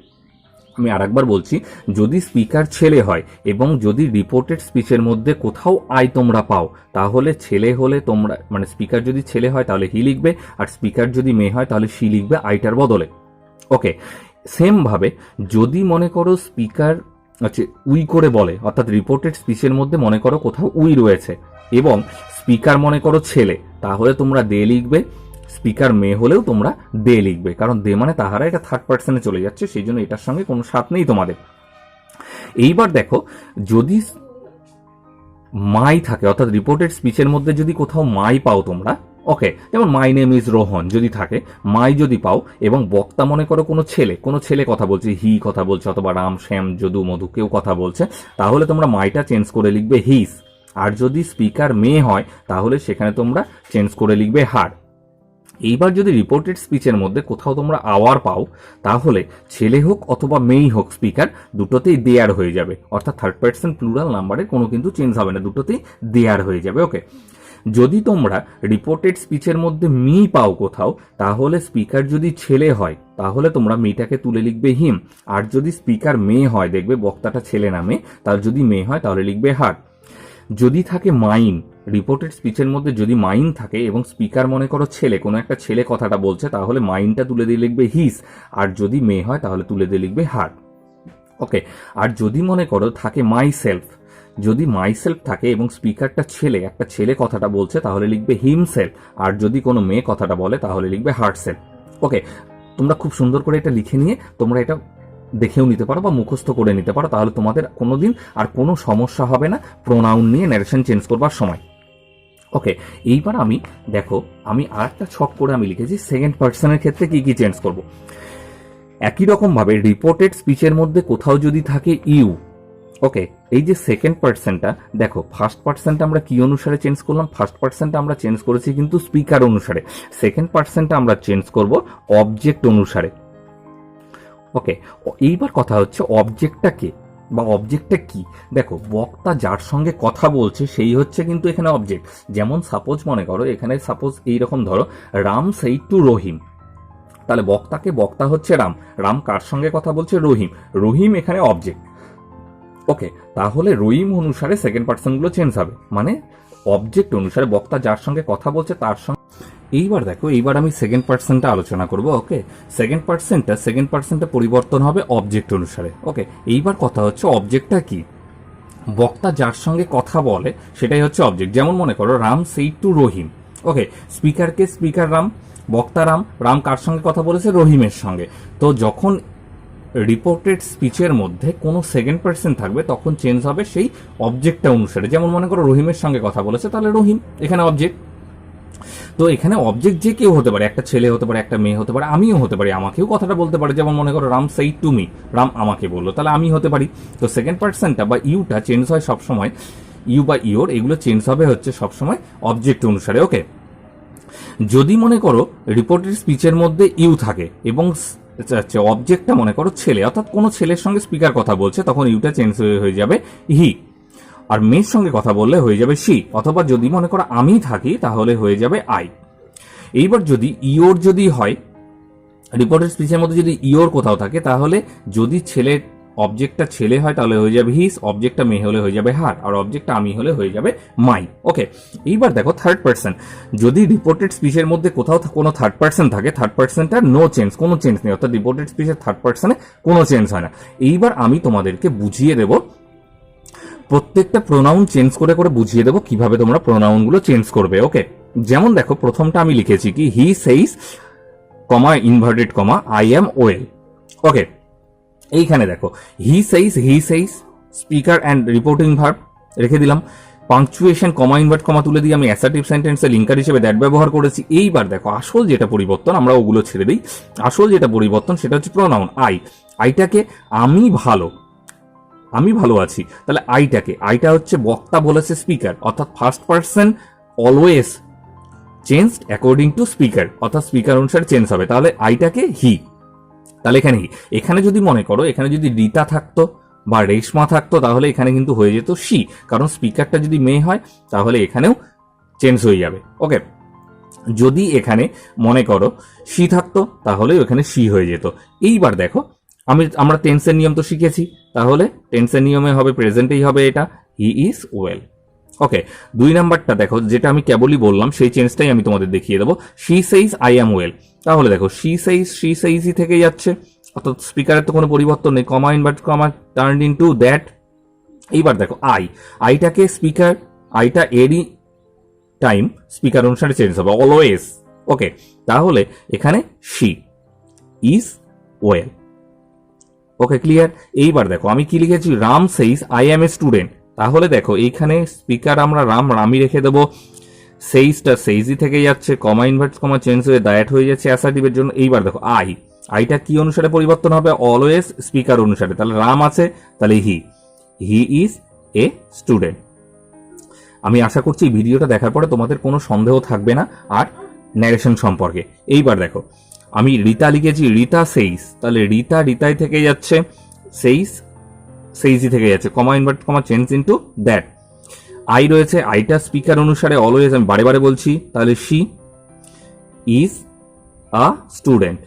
আমি আরেকবার বলছি, যদি স্পিকার ছেলে হয় এবং যদি রিপোর্টেড স্পিচের মধ্যে কোথাও আই তোমরা পাও, তাহলে ছেলে হলে তোমরা, মানে স্পিকার যদি ছেলে হয় তাহলে হি লিখবে, আর স্পিকার যদি মেয়ে হয় তাহলে শি লিখবে আইটার বদলে। ওকে, সেম ভাবে যদি মনে করো স্পিকার উই করে বলে, অর্থাৎ রিপোর্টেড স্পিচের মধ্যে মনে করো কোথাও উই রয়েছে এবং স্পিকার মনে করো ছেলে, তাহলে তোমরা দে লিখবে। স্পিকার মেয়ে হলেও তোমরা দে লিখবে, কারণ দে মানে তাহারা, এটা থার্ড পার্সনে চলে যাচ্ছে, সেই জন্য এটার সঙ্গে কোনো সাথ নেই তোমাদের। এইবার দেখো, যদি মাই থাকে, অর্থাৎ রিপোর্টেড স্পিচের মধ্যে যদি কোথাও মাই পাও তোমরা, ওকে, যেমন মাই নেম ইজ রোহন যদি থাকে, মাই যদি পাও এবং বক্তা মনে করো কোনো ছেলে কথা বলছে, হি কথা বলছে, অথবা রাম, শ্যাম, যদু, মধু কেউ কথা বলছে, তাহলে তোমরা মাইটা চেঞ্জ করে লিখবে হিস। আর যদি স্পিকার মেয়ে হয় তাহলে সেখানে তোমরা চেঞ্জ করে লিখবে হার। এইবার যদি রিপোর্টেড স্পিচের মধ্যে কোথাও তোমরা আওয়ার পাও, তাহলে ছেলে হোক অথবা মেয়ে হোক স্পিকার, দুটোতেই দেয়ার হয়ে যাবে, অর্থাৎ থার্ড পার্সন প্লুরাল নাম্বারের কোনো কিন্তু চেঞ্জ হবে না, দুটোতেই দেয়ার হয়ে যাবে। ওকে, যদি তোমরা রিপোর্টেড স্পিচের মধ্যে মি পাও কোথাও, তাহলে স্পিকার যদি ছেলে হয় তাহলে তোমরা মিটাকে তুলে লিখবে হিম, আর যদি স্পিকার মেয়ে হয়, দেখবে বক্তাটা ছেলে নামে, তার যদি মেয়ে হয় তাহলে লিখবে হার। যদি থাকে মাইন, রিপোর্টেড স্পিচের মধ্যে যদি মাইন থাকে এবং স্পিকার মনে করো ছেলে, কোনো একটা ছেলে কথাটা বলছে, তাহলে মাইনটা তুলে দিয়ে লিখবে হিস, আর যদি মেয়ে হয় তাহলে তুলে দিয়ে লিখবে হার। ওকে, আর যদি মনে করো থাকে মাই সেলফ, যদি মাই সেলফ থাকে এবং স্পিকারটা ছেলে, একটা ছেলে কথাটা বলছে, তাহলে লিখবে হিম সেলফ, আর যদি কোনো মেয়ে কথাটা বলে তাহলে লিখবে হার্ট সেলফ। ওকে, তোমরা খুব সুন্দর করে এটা লিখে নিয়ে তোমরা এটা দেখেও নিতে পারো বা মুখস্থ করে নিতে পারো, তাহলে তোমাদের কোনোদিন আর কোনো সমস্যা হবে না প্রোনাউন নিয়ে ন্যারেশন চেঞ্জ করবার সময়। ওকে, এইবার আমি দেখো, আমি আরেকটা ছক করে আমি লিখেছি সেকেন্ড পার্সনের ক্ষেত্রে কি কি চেঞ্জ করব। একই রকম ভাবে রিপোর্টেড স্পিচের মধ্যে কোথাও যদি থাকে ইউ, ওকে, এই যে সেকেন্ড পার্সনটা, দেখো ফার্স্ট পার্সনটা আমরা কি অনুসারে চেঞ্জ করলাম, ফার্স্ট পার্সনটা আমরা চেঞ্জ করেছি কিন্তু স্পিকার অনুসারে, সেকেন্ড পার্সনটা আমরা চেঞ্জ করব অবজেক্ট অনুসারে। ওকে, এইবার কথা হচ্ছে অবজেক্টটা কে বা অবজেক্টটা কি। দেখো, বক্তা যার সঙ্গে কথা বলছে সেই হচ্ছে কিন্তু এখানে অবজেক্ট। যেমন সাপোজ মনে করো, এখানে সাপোজ এইরকম ধরো, রাম সেই টু রহিম, তাহলে বক্তা হচ্ছে রাম, রাম কার সঙ্গে কথা বলছে, রহিম, রহিম এখানে অবজেক্ট। ওকে, তাহলে রহিম অনুসারে সেকেন্ড পার্সনগুলো চেঞ্জ হবে, মানে অবজেক্ট অনুসারে বক্তা যার সঙ্গে কথা বলছে তার সঙ্গে। এইবার দেখো, এইবার আমি সেকেন্ড পার্সনটা আলোচনা করব। ওকে, সেকেন্ড পার্সনটা পরিবর্তন হবে অবজেক্ট অনুসারে। ওকে, এইবার কথা হচ্ছে অবজেক্টটা কি, বক্তা যার সঙ্গে কথা বলে সেটাই হচ্ছে অবজেক্ট। যেমন মনে করো রাম সেই টু রহিম, ওকে, স্পিকারকে স্পিকার রাম, বক্তা রাম, রাম কার সঙ্গে কথা বলেছে, রহিমের সঙ্গে। তো যখন রিপোর্টেড স্পিচের মধ্যে কোনো সেকেন্ড পার্সন থাকবে তখন চেঞ্জ হবে সেই অবজেক্টটা অনুসারে। যেমন মনে করো রহিমের সঙ্গে কথা বলেছে, তাহলে রহিম এখানে অবজেক্ট। তো এখানে অবজেক্ট যে কেউ হতে পারে, একটা ছেলে হতে পারে, একটা মেয়ে হতে পারে, আমিও হতে পারি, আমাকেও কথাটা বলতে পারে। যেমন মনে করো রাম সেই টু মি, রাম আমাকে বললো, তাহলে আমি হতে পারি। তো সেকেন্ড পার্সনটা বা ইউটা চেঞ্জ হয় সবসময়, ইউ বা ইওর এগুলো চেঞ্জ হবে হচ্ছে সবসময় অবজেক্ট অনুসারে। ওকে, যদি মনে করো রিপোর্টেড স্পিচের মধ্যে ইউ থাকে এবং অবজেক্টটা মনে করো ছেলে, অর্থাৎ কোনো ছেলের সঙ্গে স্পিকার কথা বলছে, তখন ইউটা চেঞ্জ হয়ে যাবে হি, আর মেয়ের সঙ্গে কথা বললে হয়ে যাবে সি, অথবা যদি মনে করো আমি থাকি তাহলে হয়ে যাবে আই। এইবার যদি ইওর যদি হয়, রিপোর্টেড স্পিচের মধ্যে যদি ইওর কোথাও থাকে, তাহলে যদি ছেলের অবজেক্টটা ছেলে হয় তাহলে হয়ে যাবে হিস, অবজেক্টটা মেয়ে হলে হয়ে যাবে হার, আর অবজেক্টটা আমি হলে হয়ে যাবে মাই। ওকে, এইবার দেখো থার্ড পার্সন, যদি রিপোর্টেড স্পিচের মধ্যে কোথাও কোনো থার্ড পার্সন থাকে, থার্ড পার্সনটা নো চেঞ্জ, কোনো চেঞ্জ নেই, অর্থাৎ রিপোর্টেড স্পিচের থার্ড পার্সনে কোনো চেঞ্জ হয় না। এইবার আমি তোমাদেরকে বুঝিয়ে দেব, প্রত্যেকটা প্রোনাউন চেঞ্জ করে করে বুঝিয়ে দেবো কিভাবে তোমরা প্রোনাউনগুলো চেঞ্জ করবে। ওকে, যেমন দেখো প্রথমটা আমি লিখেছি কি, he says comma inverted comma I am well. Okay, এইখানে দেখো he says speaker and reporting verb রেখে দিলাম, পাংচুয়েশন কমা ইনভার্ট কমা তুলে দিয়ে আমি অ্যাসার্টিভ সেন্টেন্সে লিঙ্কার হিসেবে দ্যাট ব্যবহার করেছি। এইবার দেখো আসল যেটা পরিবর্তন, আমরা ওগুলো ছেড়ে দিই, আসল যেটা পরিবর্তন সেটা হচ্ছে প্রোনাউন আইটাকে আমি ভালো আছি, তাহলে আইটা হচ্ছে বক্তা বলেছে স্পিকার, অর্থাৎ first person always changed according to speaker, অর্থাৎ স্পিকার অনুসারে চেঞ্জ হবে, তাহলে আইটাকে হি। তাহলে এখানে যদি মনে করো এখানে যদি রীতা থাকতো বা রেশমা থাকতো তাহলে এখানে কিন্তু হয়ে যেত শি, কারণ স্পিকারটা যদি মেয়ে হয় তাহলে এখানেও চেঞ্জ হয়ে যাবে। ওকে, যদি এখানে মনে করো শি থাকতো তাহলে এখানে শি হয়ে যেত। এইবার দেখো আমরা টেন্সের নিয়ম তো শিখেছি, তাহলে টেন্সের নিয়মে হবে প্রেজেন্টেই হবে এটা, হি ইজ ওয়েল। ওকে, 2 নাম্বারটা দেখো যেটা আমি কেবলই বললাম সেই চেঞ্জটাই আমি তোমাদের দেখিয়ে দেবো। শি সেইজ আই অ্যাম ওয়েল, তাহলে দেখো শি সেইজই থেকে যাচ্ছে, অর্থাৎ স্পিকারের তো কোনো পরিবর্তন নেই, comma invert comma turn into that. এইবার দেখো আইটাকে স্পিকার, আইটা এরই টাইম স্পিকার অনুসারে চেঞ্জ হবে অলওয়েজ। ওকে, তাহলে এখানে she is well. Okay, clear. এইবার দেখো আমি কি লিখেছি, Ram says I am a student, তাহলে দেখো এইখানে স্পিকার আমরা রামই রেখে দেবো, সেইজই থেকে যাচ্ছে, কমা ইনভার্ট কমা চেঞ্জ হয়ে দ্যাট হয়ে যাচ্ছে অ্যাসার্টিভের জন্য। এইবার দেখো আইটা কি অনুসারে পরিবর্তন হবে, অলওয়েজ স্পিকার অনুসারে, তাহলে রাম আছে তাহলে হি ইজ এ স্টুডেন্ট। আমি আশা করছি ভিডিওটা দেখার পরে তোমাদের কোনো সন্দেহ থাকবে না আর ন্যারেশন সম্পর্কে। এইবার দেখো আমি রীতা লিখেছি, রীতা সেইজ, তাহলে রীতাই থেকে যাচ্ছে, সেইজই থেকে যাচ্ছে, comma invert comma change into that. I রয়েছে, আইটা স্পিকার অনুসারে অলওয়েজ, আমি বারে বলছি, তাহলে she is a student.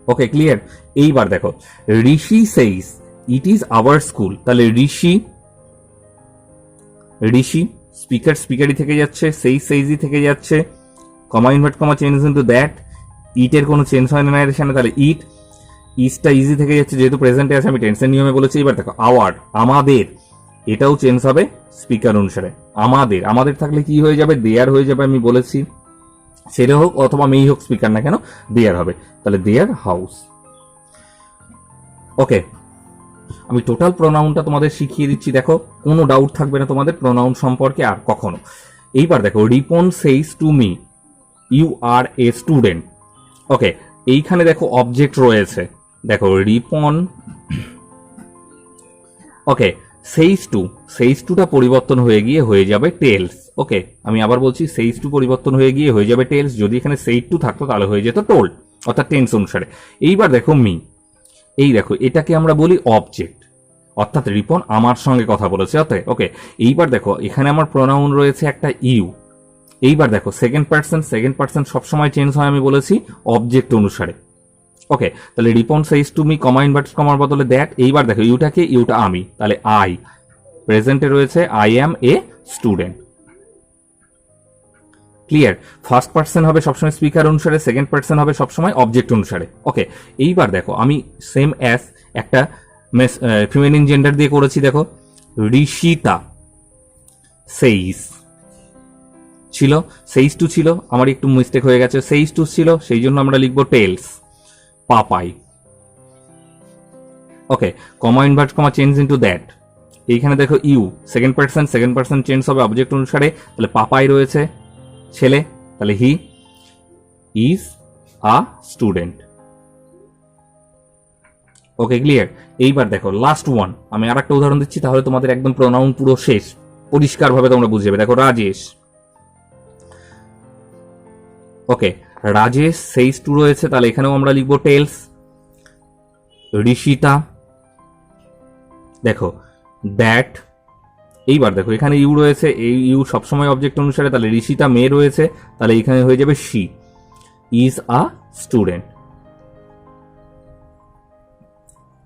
Okay, clear. এইবার দেখো Rishi says it is our school, তাহলে ঋষি স্পিকারই থেকে যাচ্ছে, সেইজই থেকে যাচ্ছে, comma invert comma change into that, ইটের কোনো চেঞ্জ হয় না এর সামনে, তাহলে ইজটা ইজি থেকে যাচ্ছে যেহেতু প্রেজেন্টে আছে, আমি টেন্সের নিয়মে বলেছি। এবার দেখো আমাদের, এটাও চেঞ্জ হবে স্পিকার অনুসারে, আমাদের থাকলে কি হয়ে যাবে, দেয়ার হয়ে যাবে, আমি বলেছি, ছেলে হোক অথবা মেয়ে হোক স্পিকার না কেন দেয়ার হবে, তাহলে দেয়ার হাউস। ওকে, আমি টোটাল প্রোনাউনটা তোমাদের শিখিয়ে দিচ্ছি, দেখো কোনো ডাউট থাকবে না তোমাদের প্রোনাউন সম্পর্কে আর কখনো। এইবার দেখো Ripon says to me you are a student. Okay, এইখানে দেখো অবজেক্ট রয়েছে, দেখো রিপন। ওকে, সেইজ টুটা পরিবর্তন হয়ে গিয়ে হয়ে যাবে টেলস। ওকে, আমি আবার বলছি সেইজ টু পরিবর্তন হয়ে গিয়ে হয়ে যাবে টেলস, যদি এখানে সেইজ টু থাকতো তাহলে হয়ে যেত টোল্ড, অর্থাৎ টেন্স অনুসারে। এইবার দেখো মি, এই দেখো এটাকে আমরা বলি অবজেক্ট, অর্থাৎ রিপন আমার সঙ্গে কথা বলেছে। ওকে, এইবার দেখো এখানে আমার প্রোনাউন রয়েছে একটা ইউ। এইবার দেখো সেকেন্ড পার্সন সবসময় চেঞ্জ হয়, আমি বলেছি অবজেক্ট অনুসারে। ওকে, তাহলে Ripon says to me comma inverted কমার বদলে দ্যাট। এইবার দেখো ইউটা আমি, তাহলে আই প্রেজেন্টে রয়েছে, I am a student. Clear. First person হবে সবসময় স্পিকার অনুসারে, সেকেন্ড পার্সন হবে সবসময় অবজেক্ট অনুসারে। ওকে, এইবার দেখো আমি সেম অ্যাজ একটা ফিমেনিন জেন্ডার দিয়ে করেছি, দেখো ঋষিতা সেইজ ছিল, সেইজ টু ছিল, আমার একটু মিস্টেক হয়ে গেছে, সেইজ টু ছিল সেই জন্য আমরা লিখবো tells Papai. Okay, comma invert comma change into that. এইখানে দেখো ইউ সেকেন্ড পার্সন চেঞ্জ হবে অবজেক্ট অনুসারে, তাহলে পাপাই রয়েছে ছেলে, তাহলে he is a student. Okay, clear. এইবার দেখো লাস্ট ওয়ান, আমি আর একটা উদাহরণ দিচ্ছি তাহলে তোমাদের একদম প্রোনাউন পুরো শেষ, পরিষ্কার ভাবে তোমরা বুঝে যাবে। দেখো রাজেশ। ওকে, রাজেশ সেইজ টু রয়েছে, তাহলে এখানেও আমরা লিখবো টেলস। ঋষিতা, দেখো দ্যাট। এইবার দেখো এখানে ইউ রয়েছে, এই ইউ সবসময় অবজেক্ট অনুসারে, তাহলে ঋষিতা মেয়ে রয়েছে, তাহলে এখানে হয়ে যাবে she is a student.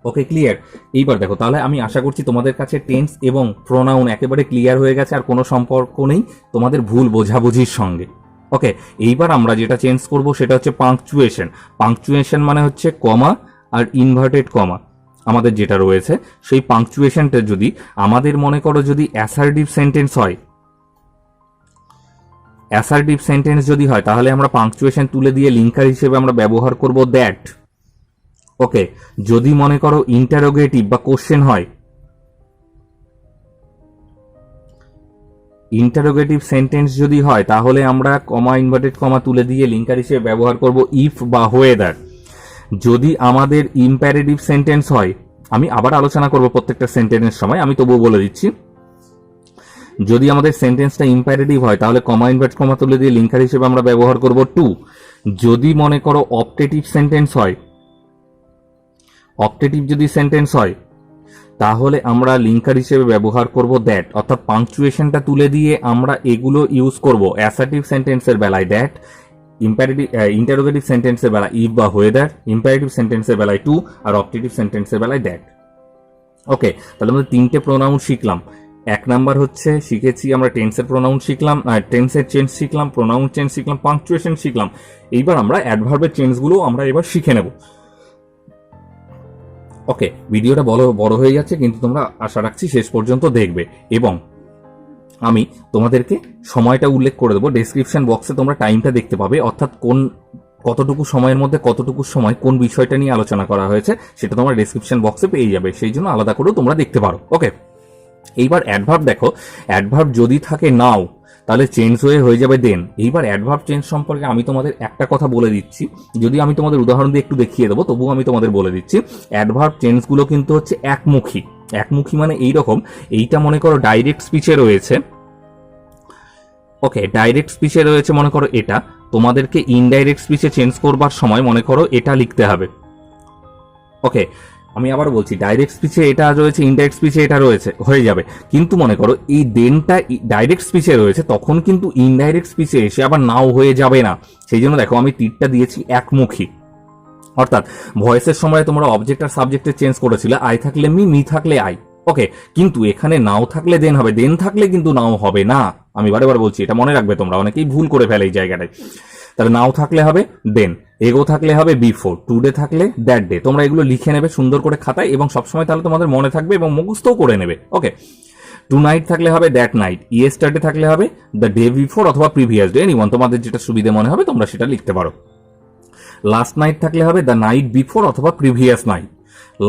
Okay, clear. এইবার দেখো তাহলে আমি আশা করছি তোমাদের কাছে টেন্স এবং প্রোনাউন একেবারে ক্লিয়ার হয়ে গেছে, আর কোনো সম্পর্ক নেই তোমাদের ভুল বোঝাবুঝির সঙ্গে। ওকে, এইবার আমরা যেটা চেঞ্জ করব সেটা হচ্ছে পাংচুয়েশন মানে হচ্ছে কমা আর ইনভার্টেড কমা আমাদের যেটা রয়েছে, সেই পাংচুয়েশনটা যদি আমাদের মনে করো যদি অ্যাসার্টিভ সেন্টেন্স হয়, অ্যাসার্টিভ সেন্টেন্স যদি হয় তাহলে আমরা পাংচুয়েশন তুলে দিয়ে লিঙ্কার হিসেবে আমরা ব্যবহার করব দ্যাট। ওকে, যদি মনে করো ইন্টারোগেটিভ বা কোশ্চেন হয়, ইন্টারোগেটিভ সেন্টেন্স যদি হয় তাহলে আমরা কমা ইনভার্টেড কমা তুলে দিয়ে লিঙ্কার হিসেবে ব্যবহার করব ইফ বা হোয়েদার। যদি আমাদের ইম্প্যারেটিভ সেন্টেন্স হয়, আমি আবার আলোচনা করব প্রত্যেকটা সেন্টেন্সের সময়, আমি তবুও বলে দিচ্ছি, যদি আমাদের সেন্টেন্সটা ইম্প্যারেটিভ হয় তাহলে কমা ইনভার্ট কমা তুলে দিয়ে লিঙ্কার হিসেবে আমরা ব্যবহার করব টু। যদি মনে করো অপটেটিভ সেন্টেন্স হয়, অপটেটিভ যদি সেন্টেন্স হয় তাহলে আমরা লিঙ্কার হিসেবে ব্যবহার করব দ্যাট। অর্থাৎ পাংচুয়েশনটা তুলে দিয়ে আমরা এগুলো ইউজ করব অ্যাসার্টিভ সেন্টেন্সের বেলায় দ্যাট, ইম্প্যারেটিভ ইন্টারোগেটিভ সেন্টেন্সের বেলায় ইফ বা হোয়েদার, ইম্প্যারেটিভ সেন্টেন্সের বেলায় টু, আর অপটেটিভ সেন্টেন্সের বেলায় দ্যাট। ওকে, তাহলে আমরা তিনটে প্রোনাউন শিখলাম। এক নাম্বার হচ্ছে শিখেছি আমরা টেন্সের প্রোনাউন শিখলাম, টেন্সের চেঞ্জ শিখলাম, প্রোনাউন চেঞ্জ শিখলাম, পাংচুয়েশন শিখলাম। এইবার আমরা অ্যাডভার্বের চেঞ্জগুলো আমরা এবার শিখে নেব। ওকে, ভিডিওটা বড় হয়ে যাচ্ছে, কিন্তু তোমরা আশা রাখছি শেষ পর্যন্ত দেখবে, এবং আমি তোমাদেরকে সময়টা উল্লেখ করে দেবো ডেসক্রিপশন বক্সে, তোমরা টাইমটা দেখতে পাবে, অর্থাৎ কতটুকু সময়ের মধ্যে কতটুকু সময় কোন বিষয়টা নিয়ে আলোচনা করা হয়েছে সেটা তোমরা ডেসক্রিপশন বক্সে পেয়ে যাবে, সেই জন্য আলাদা করেও তোমরা দেখতে পারো। ওকে, এইবার অ্যাডভার্ব দেখো, অ্যাডভার্ব যদি থাকে নাও তাহলে চেঞ্জ হয়ে যাবে দেন। এইবার অ্যাডভার্ব চেঞ্জ সম্পর্কে আমি তোমাদের একটা কথা বলে দিচ্ছি, যদি আমি তোমাদের উদাহরণ দিয়ে একটু দেখিয়ে দেবো, তবুও আমি তোমাদের বলে দিচ্ছি, অ্যাডভার্ব চেঞ্জগুলো কিন্তু হচ্ছে একমুখী। একমুখী মানে এইরকম, এইটা মনে করো ডাইরেক্ট স্পিচে রয়েছে। ওকে, ডাইরেক্ট স্পিচে রয়েছে মনে করো এটা, তোমাদেরকে ইনডাইরেক্ট স্পিচে চেঞ্জ করবার সময় মনে করো এটা লিখতে হবে। ওকে, আমি আবার বলছি, ডাইরেক্ট স্পিচে এটা রয়েছে, ইনডাইরেক্ট স্পিচে এটা রয়েছে, হয়ে যাবে। কিন্তু মনে করো এই দেনটা ডাইরেক্ট স্পিচে রয়েছে, তখন কিন্তু ইনডাইরেক্ট স্পিচে এসে আবার নাও হয়ে যাবে না। সেই জন্য দেখো আমি তীরটা দিয়েছি একমুখী। অর্থাৎ ভয়েসের সময় তোমরা অবজেক্ট আর সাবজেক্টে চেঞ্জ করেছিল, আই থাকলে মি থাকলে আই। ওকে, কিন্তু এখানে নাও থাকলে দেন হবে, দেন থাকলে কিন্তু নাও হবে না। আমি বারে বলছি, এটা মনে রাখবে, তোমরা অনেকেই ভুল করে ফেলে এই জায়গাটায়। তাহলে নাও থাকলে হবে দেন, এগো থাকলে হবে বিফোর, টুডে থাকলে দ্যাট ডে। তোমরা এগুলো লিখে নেবে সুন্দর করে খাতায়, এবং সবসময় তাহলে তোমাদের মনে থাকবে এবং মুখস্থও করে নেবে। ওকে, টু নাইট থাকলে হবে দ্যাট নাইট, ইয়েস্টারডে থাকলে হবে দ্য ডে বিফোর অথবা প্রিভিয়াস ডে, এনিওয়ান, তোমাদের যেটা সুবিধা মনে হবে তোমরা সেটা লিখতে পারো। লাস্ট নাইট থাকলে হবে দ্য নাইট বিফোর অথবা প্রিভিয়াস নাইট।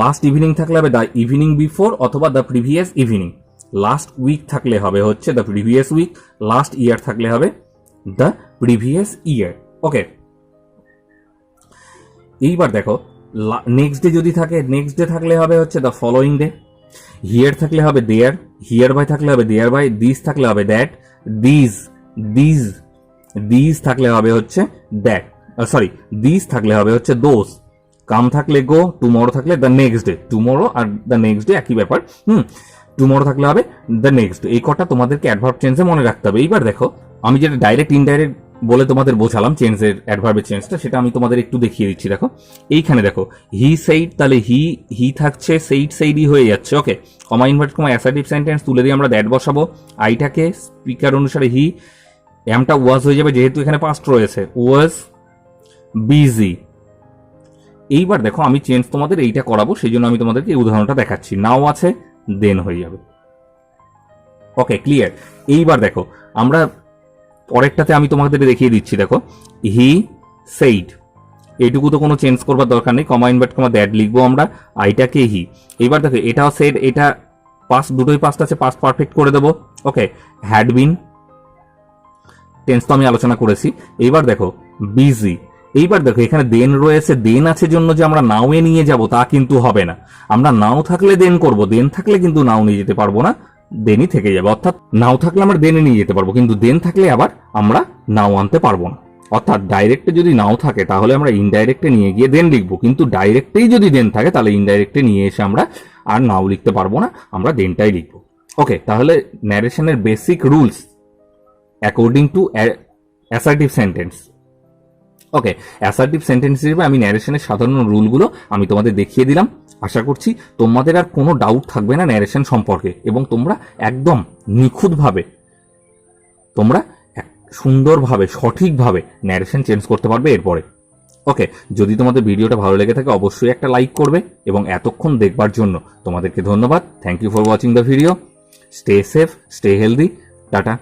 লাস্ট ইভিনিং থাকলে হবে দ্য ইভিনিং বিফোর অথবা the previous evening. Last week থাকলে হবে হচ্ছে the previous week. Last year থাকলে হবে দ্য প্রিভিয়াস ইয়ার। ওকে, এইবার দেখো নেক্সট ডে যদি থাকে, নেক্সট ডে থাকলে হবে হচ্ছে দ্য ফলোয়িং ডে। হিয়ার থাকলে হবে দেয়ার, হিয়ার বাই থাকলে হবে দেয়ার বাই। দিস থাকলে হবে দ্যাট, দিজ দিজ দিজ থাকলে হবে হচ্ছে দ্যাট, সরি দিস থাকলে হবে হচ্ছে দোজ। কাম থাকলে গো, টুমরো থাকলে the next day, tomorrow are the next day একই ব্যাপার। টুমরো থাকলে হবে দ্য নেক্সট ডে। এই কটা তোমাদেরকে অ্যাডভার্ব চেঞ্জে মনে রাখতে হবে। এইবার দেখো আমি যেটা ডাইরেক্ট ইনডাইরেক্ট বলে তোমাদের বোঝালাম চেঞ্জের, অ্যাডভার্বের চেঞ্জটা, সেটা আমি তোমাদের একটু দেখিয়ে দিচ্ছি। দেখো এইখানে দেখো হি সেইড, তাহলে হি থাকছে, সেইডই হয়ে যাচ্ছে। ওকে, কমা ইনভার্ট কমা অ্যাসার্টিভ সেন্টেন্স তুলে দিয়ে আমরা দ্যাট বসাবো। আইটাকে স্পিকার অনুসারে হি, এমটা ওয়াজ হয়ে যাবে যেহেতু এখানে পাস্ট রয়েছে, ওয়াজ বিজি। এইবার দেখো আমি চেঞ্জ তোমাদের এইটা করাবো, সেই জন্য আমি তোমাদেরকে এই উদাহরণটা দেখাচ্ছি। নাও আছে দেন হয়ে যাবে। ওকে, ক্লিয়ার। এইবার দেখো আমরা পরেরটাতে আমি তোমাদের দেখিয়ে দিচ্ছি। দেখো হি সেইড, এইটুকু তো কোনো চেঞ্জ করবার দরকার নেই, কমা ইনভার্ট কমা দ্যাট লিখবো আমরা, আইটাকে হি। এইবার দেখো এটাও সেড, এটা পাস্ট, দুটোই পাস্ট আছে, পাস্ট পারফেক্ট করে দেবো। ওকে, হ্যাড বিন, টেন্স তো আমি আলোচনা করেছি। এইবার দেখো বিজি। এইবার দেখো এখানে দেন রয়েছে, দেন আছে জন্য যে আমরা নাও এ নিয়ে যাব তা কিন্তু হবে না। আমরা নাও থাকলে দেন করব, দেন থাকলে কিন্তু নাও নিয়ে যেতে পারবো না, দেনই থেকে যাবে। অর্থাৎ নাও থাকলে আমরা দেনে নিয়ে যেতে পারবো, কিন্তু দেন থাকলে আবার আমরা নাও আনতে পারবো না। অর্থাৎ ডাইরেক্টে যদি নাও থাকে তাহলে আমরা ইনডাইরেক্টে নিয়ে গিয়ে দেন লিখবো, কিন্তু ডাইরেক্টেই যদি দেন থাকে তাহলে ইনডাইরেক্টে নিয়ে এসে আমরা আর নাও লিখতে পারবো না, আমরা দেনটাই লিখবো। ওকে, তাহলে ন্যারেশনের basic rules according to assertive sentence. Okay, assertive sentence হিসেবে আমি ন্যারেশনের সাধারণ রুলগুলো আমি তোমাদের দেখিয়ে দিলাম। আশা করছি তোমাদের আর কোনো ডাউট থাকবে না ন্যারেশন সম্পর্কে, এবং তোমরা একদম নিখুঁতভাবে, তোমরা সুন্দরভাবে, সঠিকভাবে ন্যারেশন চেঞ্জ করতে পারবে এরপরে। ওকে, যদি তোমাদের ভিডিওটা ভালো লেগে থাকে অবশ্যই একটা লাইক করবে, এবং এতক্ষণ দেখবার জন্য তোমাদেরকে ধন্যবাদ। Thank you for watching the video. Stay safe, stay healthy, tata.